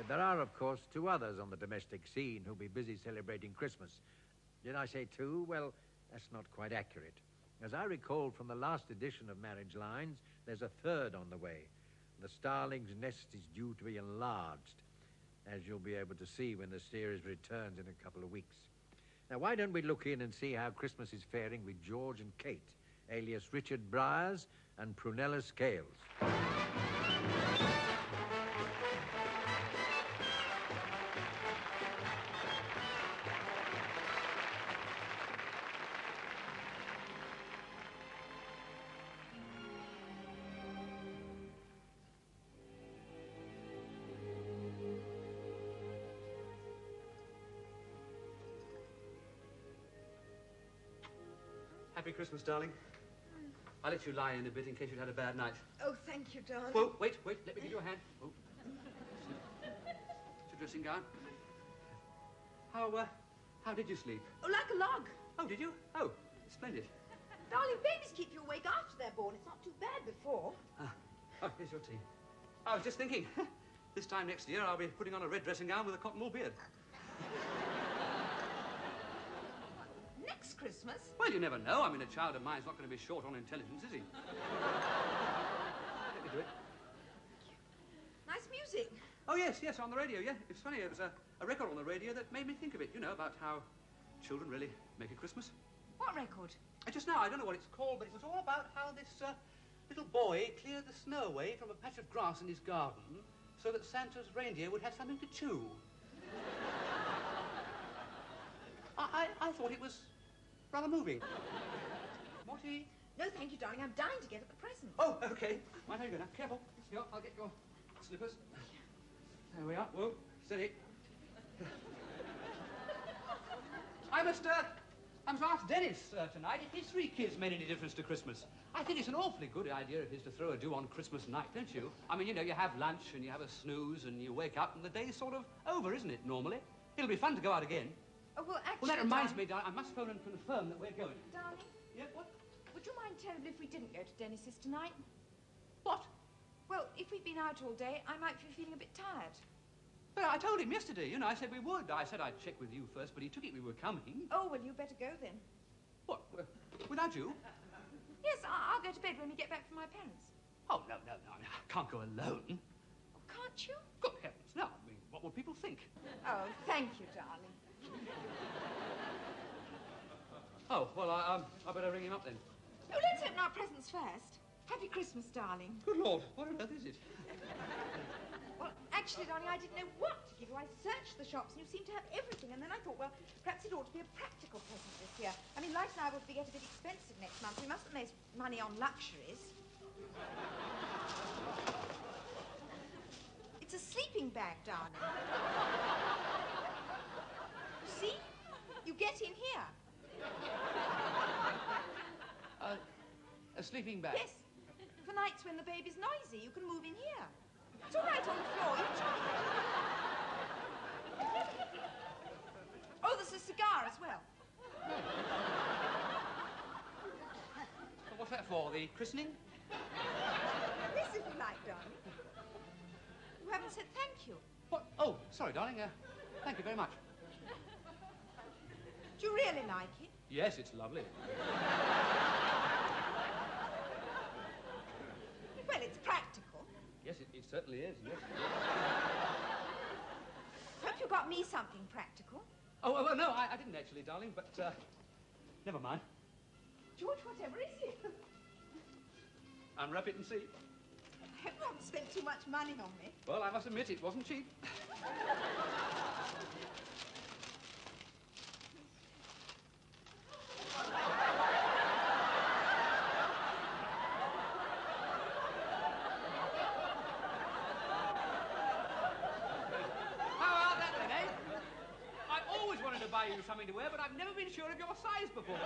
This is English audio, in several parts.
There are, of course, two others on the domestic scene who'll be busy celebrating Christmas. Did I say two? Well, that's not quite accurate. As I recall from the last edition of Marriage Lines, there's a third on the way. The starling's nest is due to be enlarged, as you'll be able to see when the series returns in a couple of weeks. Now, why don't we look in and see how Christmas is faring with George and Kate, alias Richard Briers and Prunella Scales. Happy Christmas, darling. I'll let you lie in a bit in case you'd had a bad night. Oh, thank you, darling. Whoa, wait, let me give you a hand. Oh. It's your dressing gown. How did you sleep? Oh, like a log. Oh, did you? Oh, splendid. Darling, babies keep you awake after they're born. It's not too bad before. Oh, here's your tea. I was just thinking, this time next year I'll be putting on a red dressing gown with a cotton wool beard. Next Christmas? Well, you never know. I mean, a child of mine's not going to be short on intelligence, is he? Let me do it. Nice music. Oh, yes, on the radio, yeah. It's funny, it was a record on the radio that made me think of it, you know, about how children really make a Christmas. What record? Just now, I don't know what it's called, but it was all about how this little boy cleared the snow away from a patch of grass in his garden so that Santa's reindeer would have something to chew. I thought it was rather moving. Morty? No, thank you, darling. I'm dying to get at the presents. Oh, OK. Right, here you go now. Careful. Here, I'll get your slippers. There we are. Whoa, steady. I must ask Dennis tonight if his 3 kids made any difference to Christmas. I think it's an awfully good idea of his to throw a do on Christmas night, don't you? I mean, you know, you have lunch and you have a snooze and you wake up and the day's sort of over, isn't it, normally? It'll be fun to go out again. Oh, well, actually, well, that reminds me, darling, I must phone and confirm that we're going. Darling? Yeah, what? Would you mind terribly if we didn't go to Dennis's tonight? What? Well, if we'd been out all day, I might be feeling a bit tired. Well, I told him yesterday, you know, I said we would. I said I'd check with you first, but he took it we were coming. Oh, well, you better go then. What? Without you? Yes, I'll go to bed when we get back from my parents. Oh, no, I can't go alone. Oh, can't you? Good heavens, no. I mean, what would people think? Oh, thank you, darling. Oh, well, I better ring him up then. Oh, let's open our presents first. Happy Christmas, darling. Good Lord, what on earth is it? Well, actually, darling, I didn't know what to give you. I searched the shops and you seemed to have everything, and then I thought, well, perhaps it ought to be a practical present this year. I mean, life and I will get a bit expensive next month. We mustn't waste money on luxuries. It's a sleeping bag, darling. You see? You get in here. A sleeping bag? Yes. For nights when the baby's noisy, you can move in here. It's all right on the floor. You try it. Oh, there's a cigar as well. What's that for? The christening? Yes, if you like, darling. You haven't said thank you. What? Oh, sorry, darling. Thank you very much. Do you really like it? Yes, it's lovely. Well, it's practical. Yes, it certainly is, yes. Hope you got me something practical. Oh, well, no, I didn't actually, darling, but never mind. George, whatever is it? Unwrap it and see. I hope you haven't spent too much money on me. Well, I must admit it wasn't cheap. Buy you something to wear, but I've never been sure of your size before.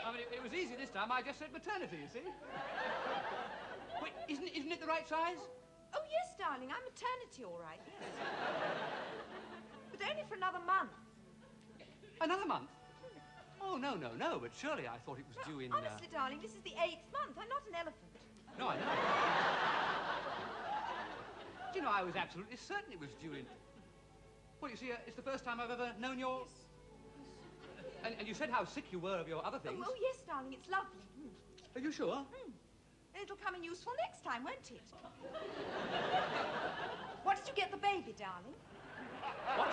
I mean, it was easy this time. I just said maternity, you see. Wait, isn't it the right size? Oh, yes, darling. I'm maternity, all right, yes. But only for another month. Another month? Oh, no, but surely I thought it was due in... Honestly, darling, this is the 8th month. I'm not an elephant. No, I know. Do you know, I was absolutely certain it was due in... Well, you see, it's the first time I've ever known your... Yes. And you said how sick you were of your other things. Oh, yes, darling, it's lovely. Are you sure? And it'll come in useful next time, won't it? What did you get the baby, darling? What?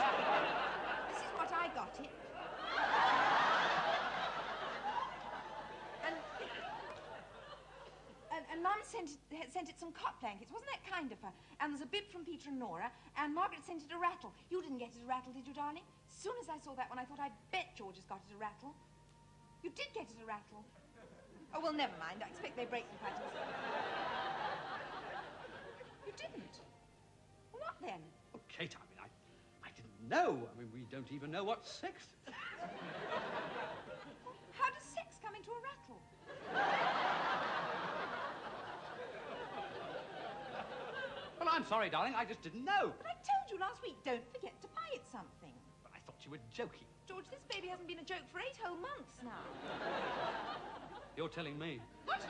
This is what I got it. And Mum sent it some cot blankets. Wasn't that kind of her? And there's a bib from Peter and Nora, and Margaret sent it a rattle. You didn't get it a rattle, did you, darling? As soon as I saw that one, I thought, I bet George has got it a rattle. You did get it a rattle. Oh, well, never mind. I expect they break them quite easily. You didn't? Well, what then? Oh, Kate, I mean, I didn't know. I mean, we don't even know what sex... How does sex come into a rattle? Well, I'm sorry, darling. I just didn't know. But I told you last week, don't forget to buy it something. But I thought you were joking. George, this baby hasn't been a joke for 8 whole months now. You're telling me. What?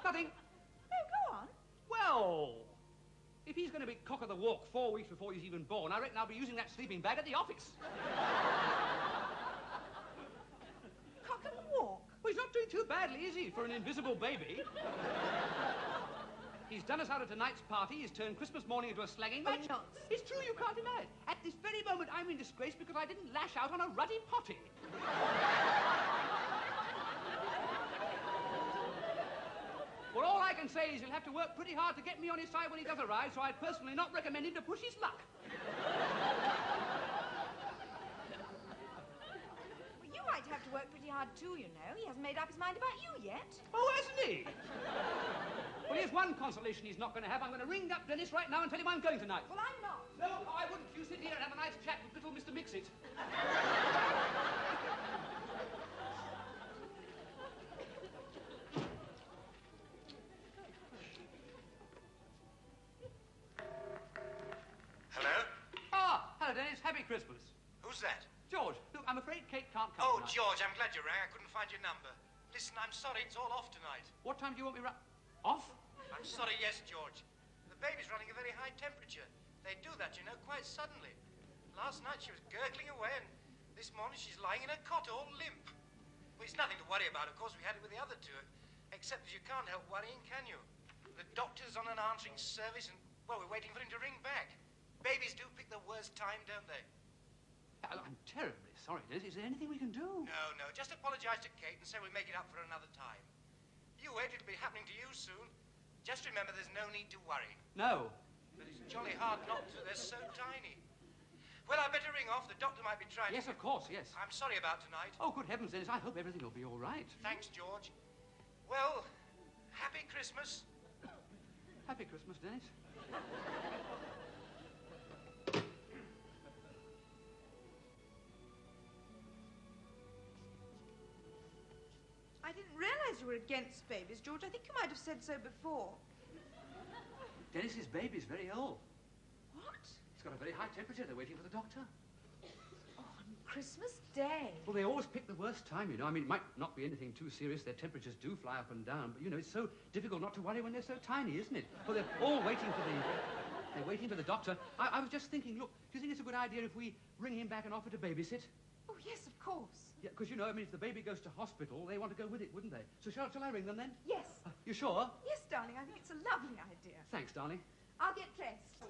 Nothing. No, go on. Well, if he's going to be cock of the walk 4 weeks before he's even born, I reckon I'll be using that sleeping bag at the office. Cock of the walk? Well, he's not doing too badly, is he, for an invisible baby? He's done us out at tonight's party. He's turned Christmas morning into a slagging match. Oh, nonsense. It's true, you can't deny it. At this very moment, I'm in disgrace because I didn't lash out on a ruddy potty. Well, all I can say is he'll have to work pretty hard to get me on his side when he does arrive, so I'd personally not recommend him to push his luck. Well, you might have to work pretty hard too, you know. He hasn't made up his mind about you yet. Oh, hasn't he? Well, here's one consolation he's not going to have. I'm going to ring up Dennis right now and tell him I'm going tonight. Well, I'm not. No, I wouldn't. You sit here and have a nice chat with little Mr. Mixit. Hello? Ah, hello, Dennis. Happy Christmas. Who's that? George, look, I'm afraid Kate can't come Oh, tonight. George, I'm glad you rang. I couldn't find your number. Listen, I'm sorry, it's all off tonight. What time do you want me off? I'm sorry, yes, George. The baby's running a very high temperature. They do that, you know, quite suddenly. Last night she was gurgling away, and this morning she's lying in her cot all limp. Well, it's nothing to worry about, of course. We had it with the other two. Except that you can't help worrying, can you? The doctor's on an answering service, and, well, we're waiting for him to ring back. Babies do pick the worst time, don't they? I'm terribly sorry, Dennis. Is there anything we can do? No. Just apologize to Kate and say we'll make it up for another time. You wait, it'll be happening to you soon. Just remember there's no need to worry. No. But it's jolly hard not to. They're so tiny. Well, I better ring off. The doctor might be trying Yes, to... of course, yes. I'm sorry about tonight. Oh, good heavens, Dennis. I hope everything will be all right. Thanks, George. Well, happy Christmas. Happy Christmas, Dennis. I didn't realize you were against babies, George. I think you might have said so before. Dennis's baby's very ill. What? He's got a very high temperature. They're waiting for the doctor. Oh, on Christmas Day. Well, they always pick the worst time, you know. I mean, it might not be anything too serious. Their temperatures do fly up and down. But, you know, it's so difficult not to worry when they're so tiny, isn't it? Well, they're all waiting for the... They're waiting for the doctor. I was just thinking, look, do you think it's a good idea if we ring him back and offer to babysit? Oh, yes, of course. Yeah, because, you know, I mean, if the baby goes to hospital, they want to go with it, wouldn't they? So shall I ring them then? Yes. You sure? Yes, darling. I think it's a lovely idea. Thanks, darling. I'll get dressed.